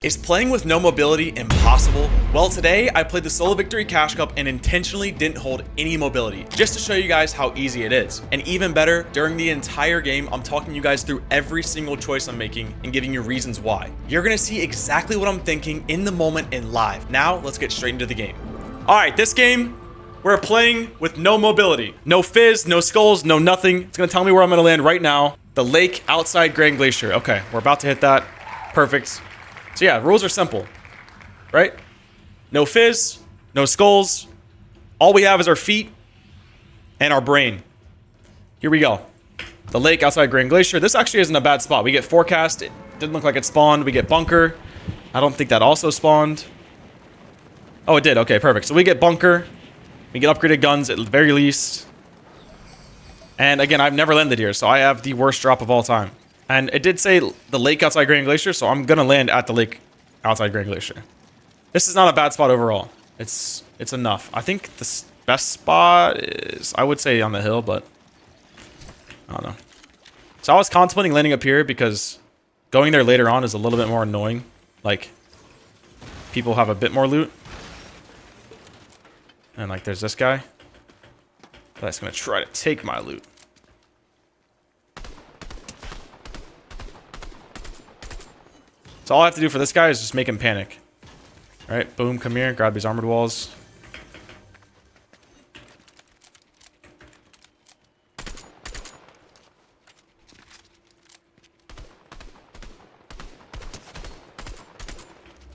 Is playing with no mobility impossible? Well, today I played the Solo Victory Cash Cup and intentionally didn't hold any mobility, just to show you guys how easy it is. And even better, during the entire game, I'm talking you guys through every single choice I'm making and giving you reasons why. You're gonna see exactly what I'm thinking in the moment and live. Now, let's get straight into the game. All right, this game, we're playing with no mobility. No fizz, no skulls, no nothing. It's gonna tell me where I'm gonna land right now. The lake outside Grand Glacier. Okay, we're about to hit that. Perfect. So yeah, rules are simple, right? No fizz, no skulls. All we have is our feet and our brain. Here we go. The lake outside Grand Glacier. This actually isn't a bad spot. We get forecast. It didn't look like it spawned. We get bunker. I don't think that also spawned. Oh, it did. Okay, perfect. So we get bunker. We get upgraded guns at the very least. And again, I've never landed here, so I have the worst drop of all time. And it did say the lake outside Grand Glacier, so I'm gonna land at the lake outside Grand Glacier. This is not a bad spot overall. It's enough. I think the best spot is, I would say, on the hill, but I don't know. So I was contemplating landing up here because going there later on is a little bit more annoying. Like, people have a bit more loot. And like, there's this guy that's gonna try to take my loot. So all I have to do for this guy is just make him panic. All right, boom, come here, grab these armored walls.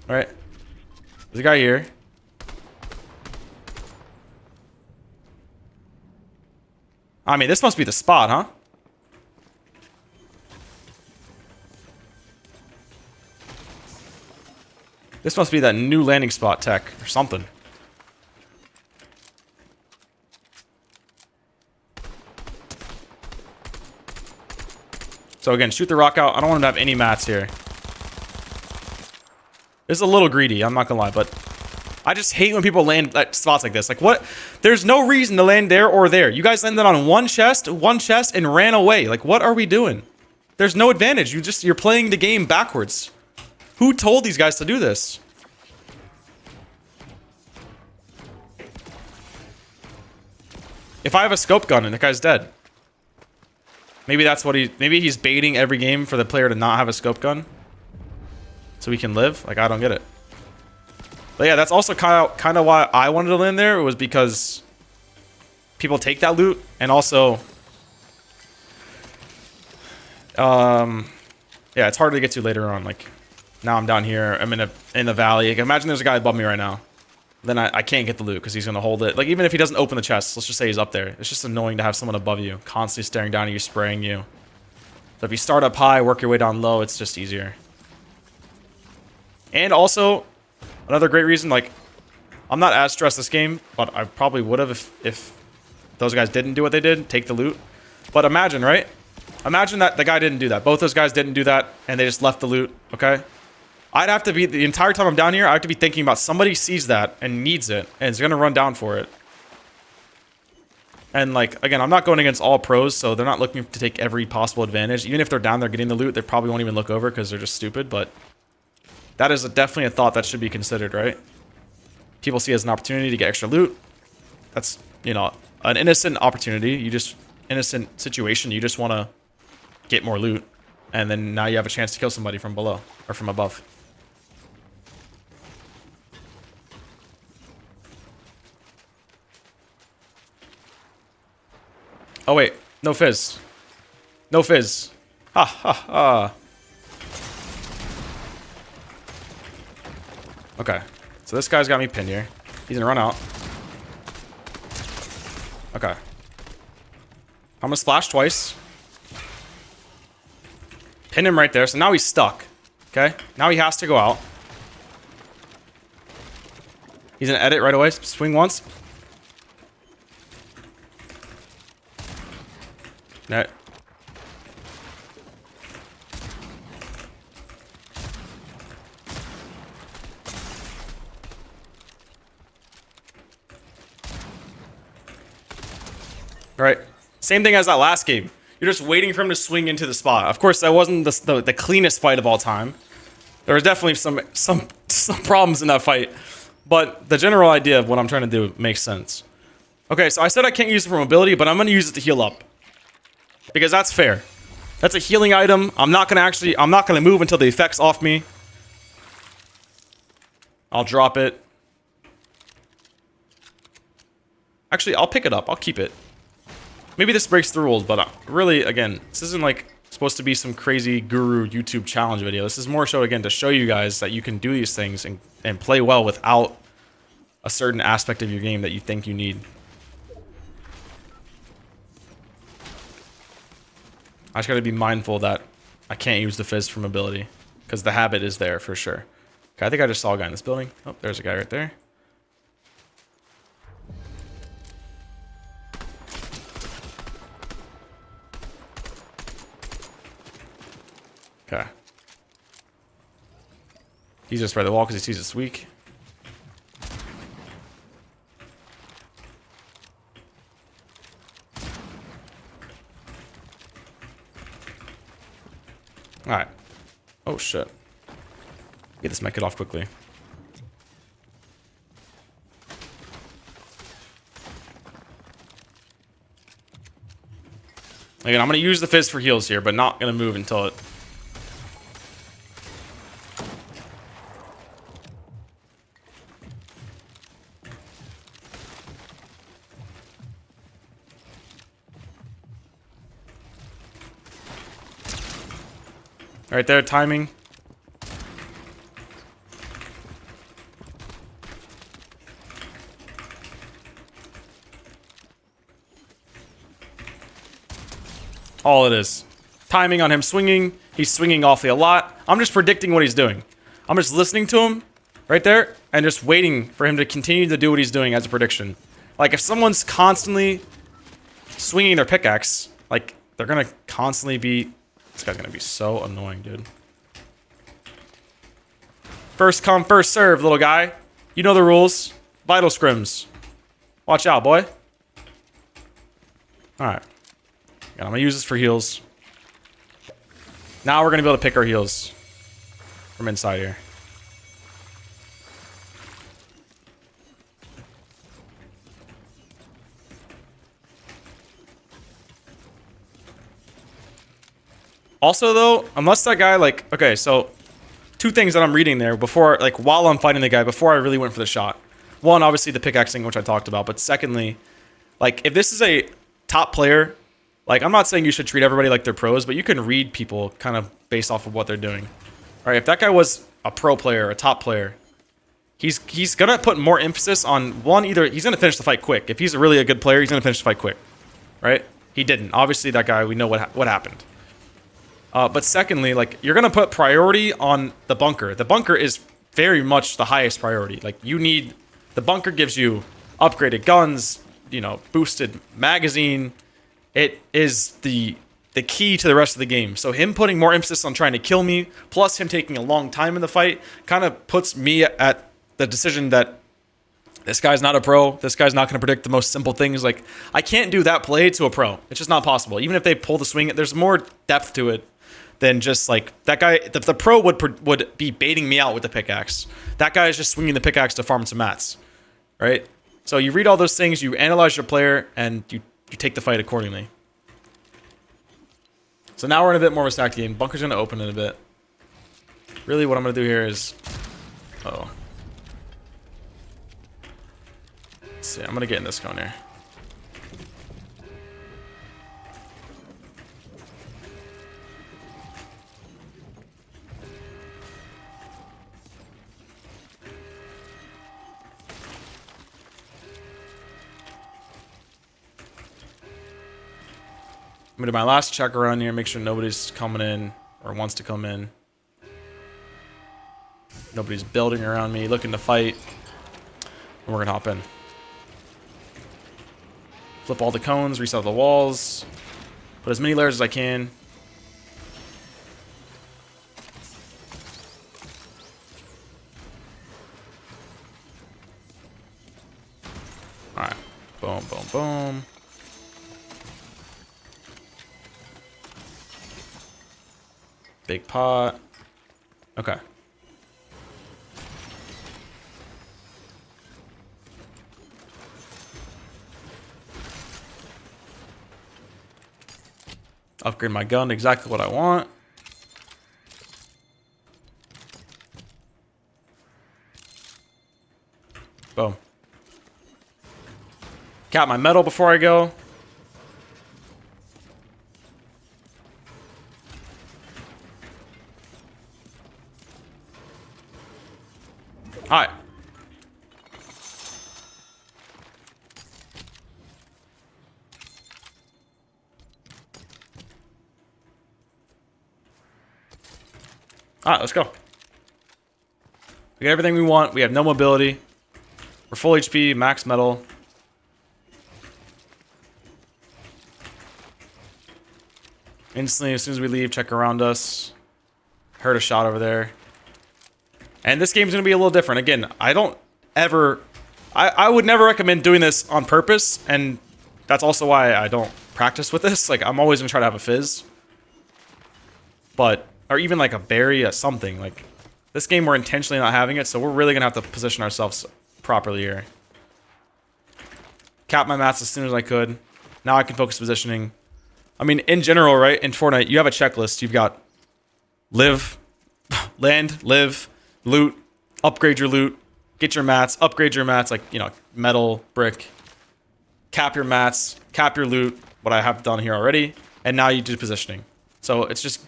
All right, there's a guy here. I mean, this must be the spot, huh? This must be that new landing spot tech or something. So again, shoot the rock out. I don't want him to have any mats here. This is a little greedy, I'm not gonna lie, but I just hate when people land at spots like this. Like, what? There's no reason to land there or there. You guys landed on one chest, and ran away. Like, what are we doing? There's no advantage. You're playing the game backwards. Who told these guys to do this? If I have a scope gun and the guy's dead. Maybe that's what maybe he's baiting every game for the player to not have a scope gun. So we can live? Like, I don't get it. But yeah, that's also kind of why I wanted to land there. It was because people take that loot. And also, yeah, it's hard to get to later on. Like, now I'm down here. I'm in the valley. Like, imagine there's a guy above me right now. Then I can't get the loot because he's going to hold it. Like, even if he doesn't open the chest, let's just say he's up there. It's just annoying to have someone above you, constantly staring down at you, spraying you. So if you start up high, work your way down low, it's just easier. And also, another great reason, like, I'm not as stressed this game, but I probably would have if those guys didn't do what they did, take the loot. But imagine, right? Imagine that the guy didn't do that. Both those guys didn't do that, and they just left the loot, okay? I'd have to be, the entire time I'm down here, I have to be thinking about somebody sees that and needs it, and is going to run down for it. And, like, again, I'm not going against all pros, so they're not looking to take every possible advantage. Even if they're down there getting the loot, they probably won't even look over because they're just stupid, but that is definitely a thought that should be considered, right? People see it as an opportunity to get extra loot. That's, you know, an innocent opportunity. Innocent situation. You just want to get more loot. And then now you have a chance to kill somebody from below or from above. Oh, wait. No fizz. No fizz. Ha, ha, ha. Okay. So this guy's got me pinned here. He's gonna run out. Okay. I'm gonna splash twice. Pin him right there. So now he's stuck. Okay. Now he has to go out. He's gonna edit right away. Swing once. Net. All right. Same thing as that last game. You're just waiting for him to swing into the spot. Of course, that wasn't the cleanest fight of all time. There was definitely some problems in that fight, but the general idea of what I'm trying to do makes sense. Okay, so I said I can't use it for mobility, but I'm going to use it to heal up. Because that's fair. That's a healing item. I'm not going to move until the effect's off me. I'll drop it. Actually, I'll pick it up. I'll keep it. Maybe this breaks the rules, but really, again, this isn't like supposed to be some crazy guru YouTube challenge video. This is more so, again, to show you guys that you can do these things and play well without a certain aspect of your game that you think you need. I just gotta be mindful that I can't use the fizz for mobility, because the habit is there for sure. Okay, I think I just saw a guy in this building. Oh, there's a guy right there. Okay. He's just by the wall because he sees it's weak. Alright. Oh shit. Get this mech off quickly. Again, I'm going to use the fizz for heals here, but not going to move until it... Right there, timing. All it is. Timing on him swinging. He's swinging awfully a lot. I'm just predicting what he's doing. I'm just listening to him right there and just waiting for him to continue to do what he's doing as a prediction. Like, if someone's constantly swinging their pickaxe, like, they're going to constantly be... This guy's going to be so annoying, dude. First come, first serve, little guy. You know the rules. Vital scrims. Watch out, boy. Alright. I'm going to use this for heals. Now we're going to be able to pick our heals from inside here. Also, though, unless that guy, like... Okay, so... Two things that I'm reading there before... Like, while I'm fighting the guy, before I really went for the shot. One, obviously, the pickaxing, which I talked about. But secondly, like, if this is a top player... Like, I'm not saying you should treat everybody like they're pros, but you can read people kind of based off of what they're doing. All right, if that guy was a pro player, a top player... He's going to put more emphasis on... One, either... He's going to finish the fight quick. If he's a really good player, he's going to finish the fight quick. Right? He didn't. Obviously, that guy, we know what happened. But secondly, like, you're going to put priority on the bunker. The bunker is very much the highest priority. Like, you need... The bunker gives you upgraded guns, you know, boosted magazine. It is the key to the rest of the game. So him putting more emphasis on trying to kill me, plus him taking a long time in the fight, kind of puts me at the decision that this guy's not a pro. This guy's not going to predict the most simple things. Like, I can't do that play to a pro. It's just not possible. Even if they pull the swing, there's more depth to it than just like that guy. The pro would be baiting me out with the pickaxe. That guy is just swinging the pickaxe to farm some mats, right? So you read all those things, you analyze your player, and you take the fight accordingly. So now we're in a bit more of a stacked game. Bunker's going to open in a bit. Really, what I'm going to do here is... Uh-oh. Let's see, I'm going to get in this cone here. I'm going to do my last check around here, make sure nobody's coming in or wants to come in. Nobody's building around me, looking to fight. And we're going to hop in. Flip all the cones, reset the walls. Put as many layers as I can. Alright. Boom, boom, boom. Big pot. Okay. Upgrade my gun to exactly what I want. Boom. Got my metal before I go. Alright. Alright, let's go. We got everything we want. We have no mobility. We're full HP, max metal. Instantly, as soon as we leave, check around us. Heard a shot over there. And this game's going to be a little different. Again, I don't ever... I would never recommend doing this on purpose, and that's also why I don't practice with this. Like, I'm always going to try to have a fizz. But... or even like a berry, something. Like, this game we're intentionally not having it, so we're really going to have to position ourselves properly here. Cap my mats as soon as I could. Now I can focus positioning. I mean, in general, right, in Fortnite, you have a checklist. You've got live, land, live, loot, upgrade your loot, get your mats, upgrade your mats, like, you know, metal, brick, cap your mats, cap your loot, what I have done here already, and now you do positioning. So it's just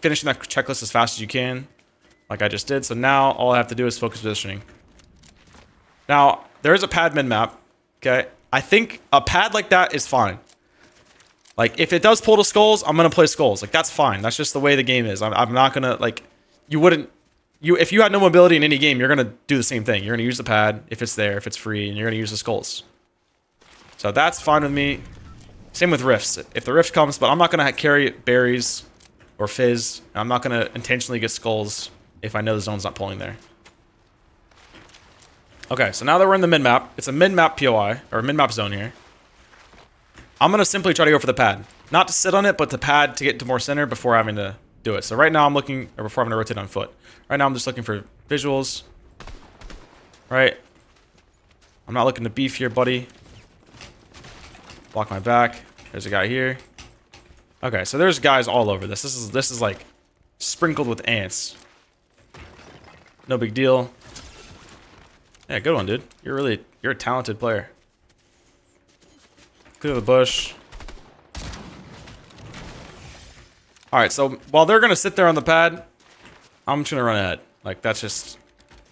finishing that checklist as fast as you can, like I just did. So now all I have to do is focus positioning. Now, there is a pad min-map, okay? I think a pad like that is fine. Like, if it does pull to skulls, I'm going to play skulls. Like, that's fine. That's just the way the game is. I'm not going to, like, you wouldn't... if you had no mobility in any game, you're going to do the same thing. You're going to use the pad if it's there, if it's free, and you're going to use the skulls. So that's fine with me. Same with rifts. If the rift comes, but I'm not going to carry berries or fizz. I'm not going to intentionally get skulls if I know the zone's not pulling there. Okay, so now that we're in the mid-map, it's a mid-map POI, or mid-map zone here. I'm going to simply try to go for the pad. Not to sit on it, but the pad to get to more center before having to do it. So right now I'm looking, or before I'm going to rotate on foot. Right now I'm just looking for visuals. Right? I'm not looking to beef here, buddy. Block my back. There's a guy here. Okay, so there's guys all over this. This is like sprinkled with ants. No big deal. Yeah, good one, dude. You're a talented player. Clear the bush. Alright, so while they're gonna sit there on the pad, I'm just gonna run ahead. Like, that's just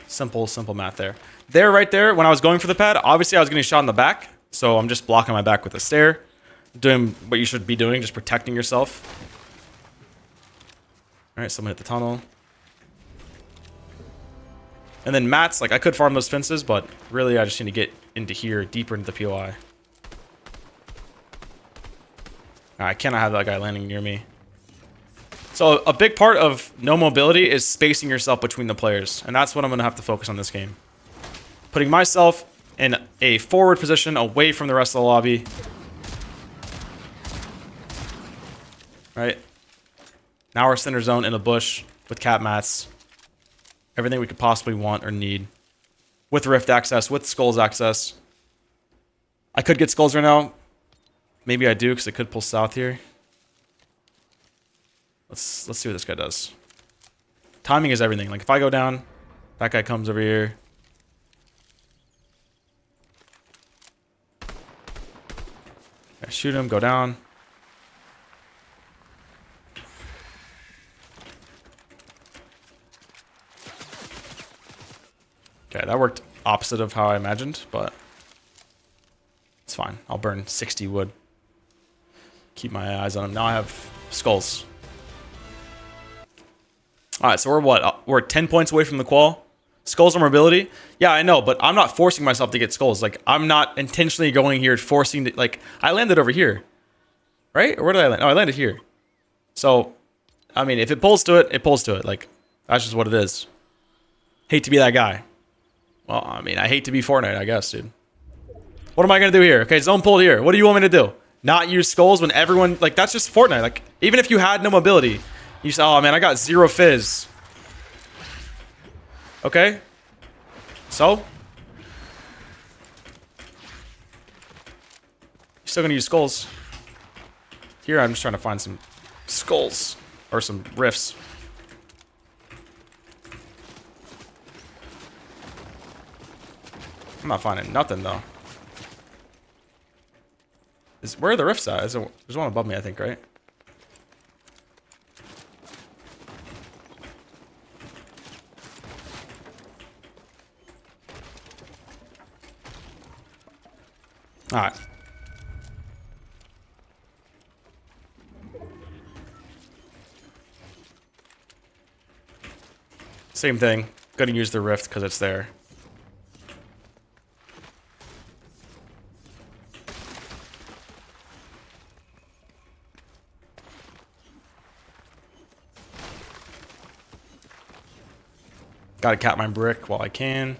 simple math there. There, right there, when I was going for the pad, obviously I was getting shot in the back, so I'm just blocking my back with a stair. Doing what you should be doing, just protecting yourself. Alright, someone hit the tunnel. And then mats, like, I could farm those fences, but really I just need to get into here, deeper into the POI. I cannot have that guy landing near me. So a big part of no mobility is spacing yourself between the players. And that's what I'm going to have to focus on this game. Putting myself in a forward position away from the rest of the lobby. Right? Now we're center zone in a bush with cap mats. Everything we could possibly want or need. With rift access, with skulls access. I could get skulls right now. Maybe I do, because it could pull south here. Let's see what this guy does. Timing is everything. Like, if I go down, that guy comes over here. I shoot him, go down. Okay, that worked opposite of how I imagined, but it's fine. I'll burn 60 wood. Keep my eyes on him. Now I have skulls. Alright, so we're what? We're 10 points away from the qual. Skulls or mobility? Yeah, I know, but I'm not forcing myself to get skulls. Like, I'm not intentionally going here forcing to, like, I landed over here. Right? Or where did I land? Oh, I landed here. So, I mean, if it pulls to it, it pulls to it. Like, that's just what it is. Hate to be that guy. Well, I mean, I hate to be Fortnite, I guess, dude. What am I going to do here? Okay, zone pulled here. What do you want me to do? Not use skulls when everyone... Like, that's just Fortnite. Like, even if you had no mobility, you say, oh, man, I got 0 fizz. Okay? So? You're still going to use skulls. Here, I'm just trying to find some skulls. Or some rifts. I'm not finding nothing, though. Where are the rifts at? There's one above me, I think, right? Alright. Same thing. Gonna use the rift because it's there. Gotta cap my brick while I can.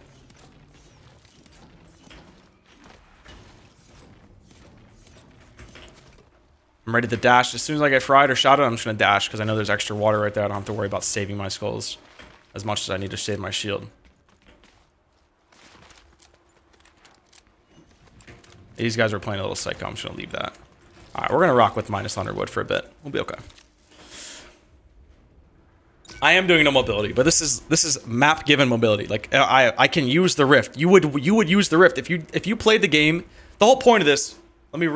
I'm ready to dash. As soon as I get fried or shot at, I'm just gonna dash because I know there's extra water right there. I don't have to worry about saving my skulls as much as I need to save my shield. These guys are playing a little psycho. I'm just gonna leave that. Alright, we're gonna rock with minus 100 wood for a bit. We'll be okay. I am doing no mobility, but this is map given mobility. Like I can use the rift. You would use the rift if you played the game. The whole point of this, let me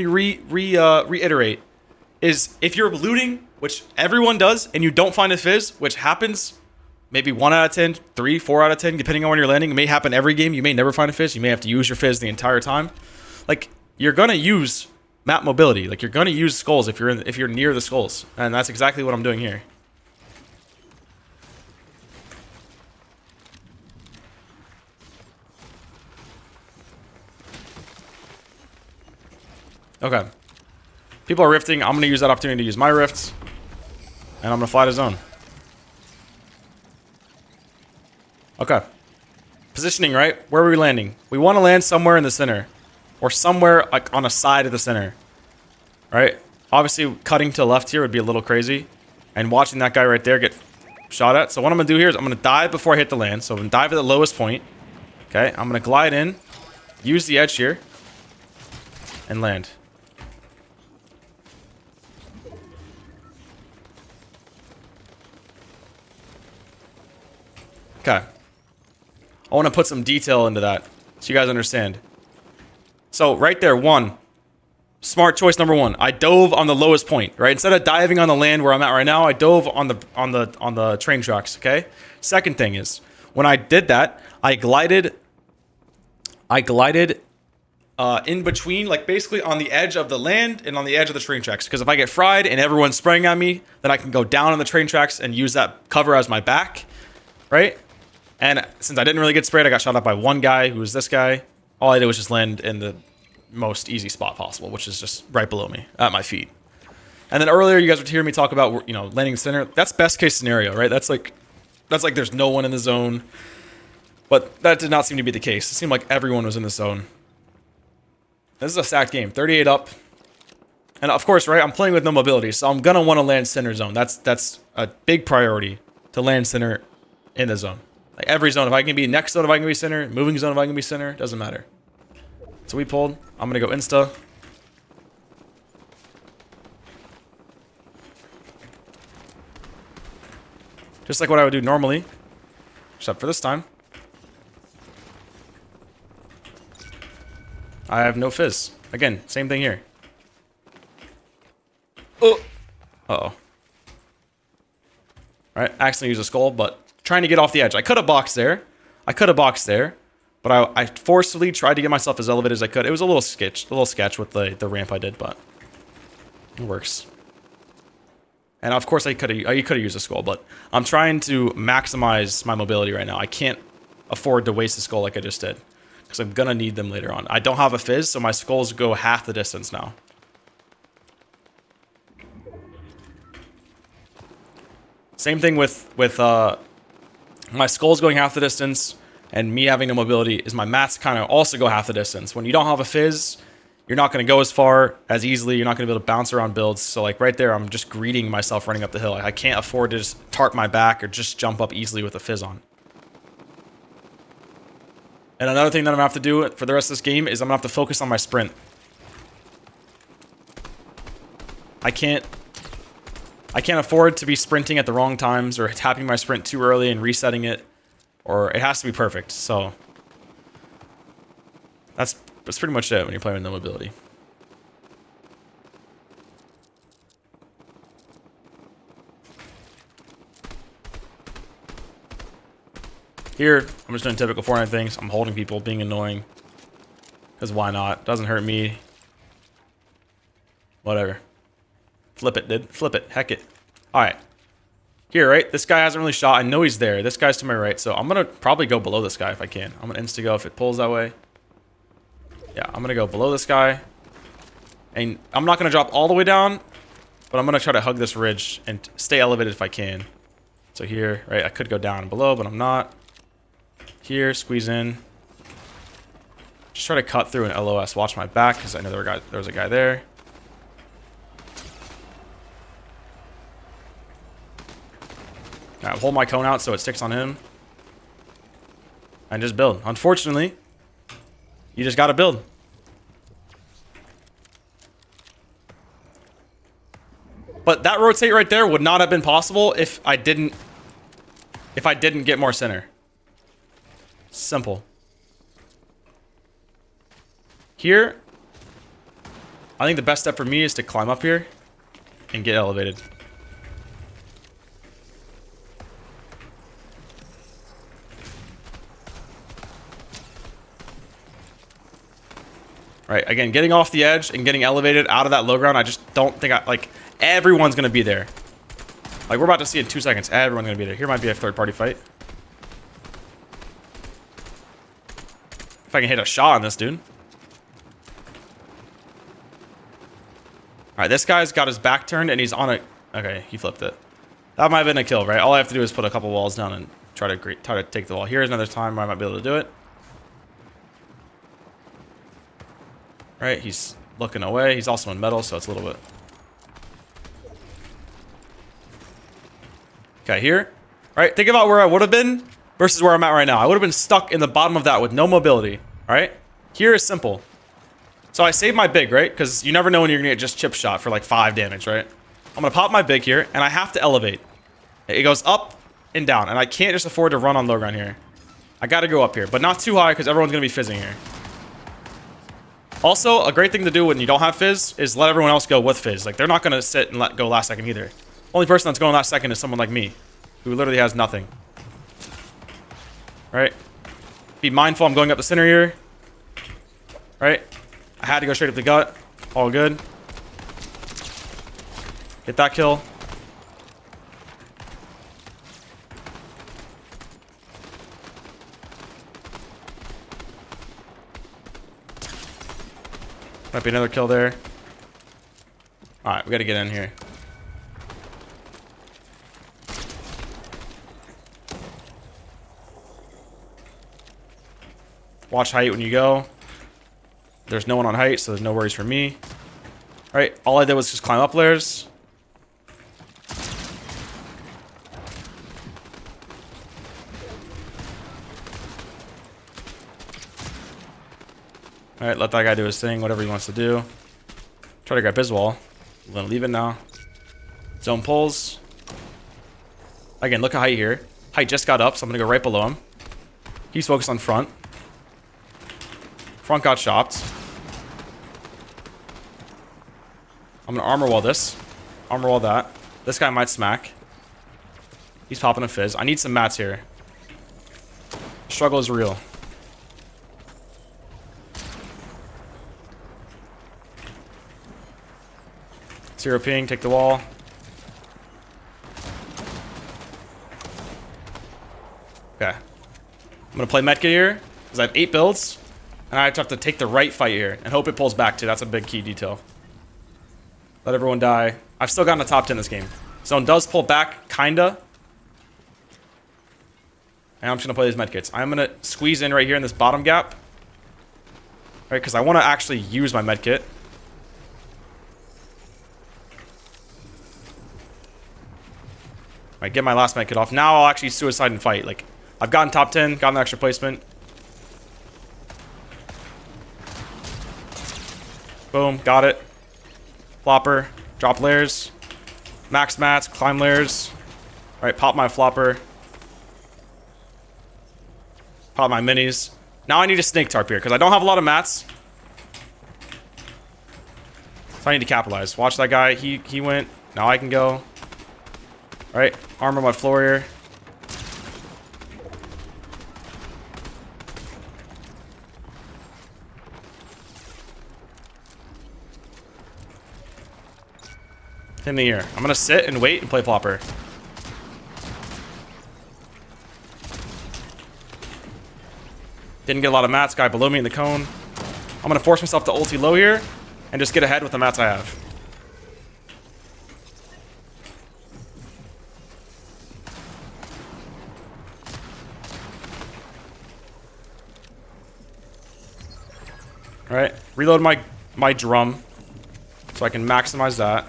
reiterate, is if you're looting, which everyone does, and you don't find a fizz, which happens maybe 1 out of 10, 3, 4 out of 10, depending on when you're landing. It may happen every game. You may never find a fizz. You may have to use your fizz the entire time. Like you're gonna use map mobility. Like you're gonna use skulls if you're near the skulls, and that's exactly what I'm doing here. Okay. People are rifting. I'm going to use that opportunity to use my rifts. And I'm going to fly to zone. Okay. Positioning, right? Where are we landing? We want to land somewhere in the center. Or somewhere like on a side of the center. Right? Obviously, cutting to the left here would be a little crazy. And watching that guy right there get shot at. So what I'm going to do here is I'm going to dive before I hit the land. So I'm going to dive at the lowest point. Okay. I'm going to glide in. Use the edge here. And land. Okay. I want to put some detail into that so you guys understand. So right there, smart choice number 1. I dove on the lowest point, right? Instead of diving on the land where I'm at right now, I dove on the train tracks, okay? Second thing is, when I did that, I glided in between, like basically on the edge of the land and on the edge of the train tracks. Because if I get fried and everyone's spraying at me, then I can go down on the train tracks and use that cover as my back, right? And since I didn't really get sprayed, I got shot up by one guy, who was this guy. All I did was just land in the most easy spot possible, which is just right below me, at my feet. And then earlier, you guys were hearing me talk about, you know, landing center. That's best case scenario, right? That's like there's no one in the zone. But that did not seem to be the case. It seemed like everyone was in the zone. This is a stacked game, 38 up. And of course, right, I'm playing with no mobility, so I'm gonna want to land center zone. That's a big priority, to land center in the zone. Like every zone, if I can be next zone, if I can be center, moving zone, if I can be center, doesn't matter. So we pulled. I'm gonna go insta. Just like what I would do normally, except for this time. I have no fizz. Again, same thing here. Oh. Uh-oh. Alright, accidentally used a skull, but trying to get off the edge. I could have boxed there. But I forcefully tried to get myself as elevated as I could. It was a little sketch with the ramp I did, but it works. And of course I could have used a skull, but I'm trying to maximize my mobility right now. I can't afford to waste a skull like I just did, because I'm gonna need them later on. I don't have a fizz, so my skulls go half the distance now. Same thing with my skulls going half the distance, and me having no mobility is my mats kind of also go half the distance. When you don't have a fizz, you're not going to go as far as easily. You're not going to be able to bounce around builds. So like right there, I'm just greeting myself running up the hill. I can't afford to just tarp my back or just jump up easily with a fizz on. And another thing that I'm going to have to do for the rest of this game is I'm going to have to focus on my sprint. I can't I can't afford to be sprinting at the wrong times or tapping my sprint too early and resetting it, or it has to be perfect. So that's pretty much it when you're playing with no mobility. Here, I'm just doing typical Fortnite things. I'm holding people, being annoying. Because why not? Doesn't hurt me. Whatever. Flip it, dude. Flip it. Heck it. Alright. Here, right? This guy hasn't really shot. I know he's there. This guy's to my right. So I'm going to probably go below this guy if I can. I'm going to insta-go if it pulls that way. Yeah, I'm going to go below this guy. And I'm not going to drop all the way down. But I'm going to try to hug this ridge and stay elevated if I can. So here, right? I could go down and below, but I'm not. Here, squeeze in. Just try to cut through an LOS. Watch my back because I know there was a guy there. Alright, hold my cone out so it sticks on him. And just build. Unfortunately, you just gotta build. But that rotate right there would not have been possible if I didn't get more center. Simple. Here, I think the best step for me is to climb up here and get elevated. Right, again, getting off the edge and getting elevated out of that low ground, I just don't think everyone's going to be there. Like, we're about to see in 2 seconds, everyone's going to be there. Here might be a third-party fight. If I can hit a shot on this dude. Alright, this guy's got his back turned and he's on a... Okay, he flipped it. That might have been a kill, right? All I have to do is put a couple walls down and try to take the wall. Here's another time where I might be able to do it. Right, he's looking away. He's also in metal, so it's a little bit... Okay, here. Right, think about where I would have been versus where I'm at right now. I would have been stuck in the bottom of that with no mobility. Alright? Here is simple. So I saved my big, right? Because you never know when you're going to get just chip shot for like 5 damage, right? I'm going to pop my big here, and I have to elevate. It goes up and down, and I can't just afford to run on low ground here. I got to go up here, but not too high because everyone's going to be fizzing here. Also, a great thing to do when you don't have fizz is let everyone else go with fizz. Like, they're not going to sit and let go last second either. Only person that's going last second is someone like me, who literally has nothing. Right? Be mindful, I'm going up the center here. Right? I had to go straight up the gut. All good. Get that kill. Might be another kill there. Alright, we gotta get in here. Watch height when you go. There's no one on height, so there's no worries for me. Alright, all I did was just climb up layers. Alright, let that guy do his thing, whatever he wants to do. Try to grab his wall. I'm gonna leave it now. Zone pulls. Again, look at height here. Height just got up, so I'm gonna go right below him. He's focused on front. Front got shopped. I'm gonna armor wall this. Armor wall that. This guy might smack. He's popping a fizz. I need some mats here. Struggle is real. Zero ping, take the wall. Okay. I'm gonna play Metka here, because I have 8 builds. And I have to take the right fight here, and hope it pulls back too. That's a big key detail. Let everyone die. I've still gotten a top 10 this game. Zone does pull back, kinda. And I'm just gonna play these medkits. I'm gonna squeeze in right here in this bottom gap. Right, because I want to actually use my medkit. Right, get my last medkit off. Now I'll actually suicide and fight. Like, I've gotten top 10, gotten the extra placement. Boom, got it. Flopper, drop layers. Max mats, climb layers. All right, pop my flopper. Pop my minis. Now I need a snake tarp here because I don't have a lot of mats. So I need to capitalize. Watch that guy. He went. Now I can go. All right, armor my floor here. In the air. I'm gonna sit and wait and play flopper. Didn't get a lot of mats. Guy below me in the cone. I'm gonna force myself to ulti low here and just get ahead with the mats I have. All right, reload my drum so I can maximize that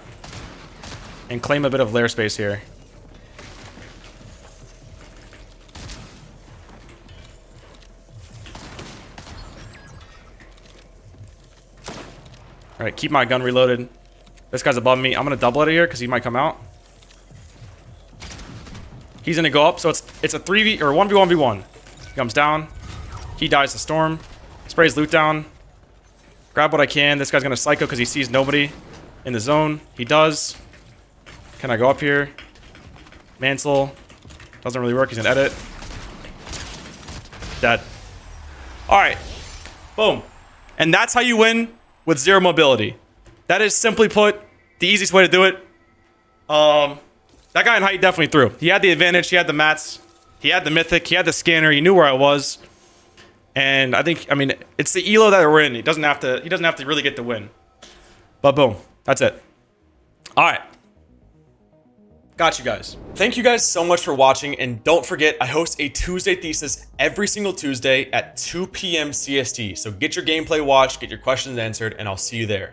and claim a bit of lair space here. All right, keep my gun reloaded. This guy's above me. I'm gonna double it here because he might come out. He's gonna go up, so it's a 3v or 1v1v1. He comes down. He dies to storm. Sprays loot down. Grab what I can. This guy's gonna psycho because he sees nobody in the zone. He does. Can I go up here? Mantle. Doesn't really work. He's an edit. Dead. All right. Boom. And that's how you win with 0 mobility. That is, simply put, the easiest way to do it. That guy in height definitely threw. He had the advantage. He had the mats. He had the mythic. He had the scanner. He knew where I was. And I mean, it's the elo that we're in. He doesn't have to really get the win. But boom. That's it. All right. Got you guys. Thank you guys so much for watching, and don't forget, I host a Tuesday Thesis every single Tuesday at 2 p.m. CST. So get your gameplay watched, get your questions answered, and I'll see you there.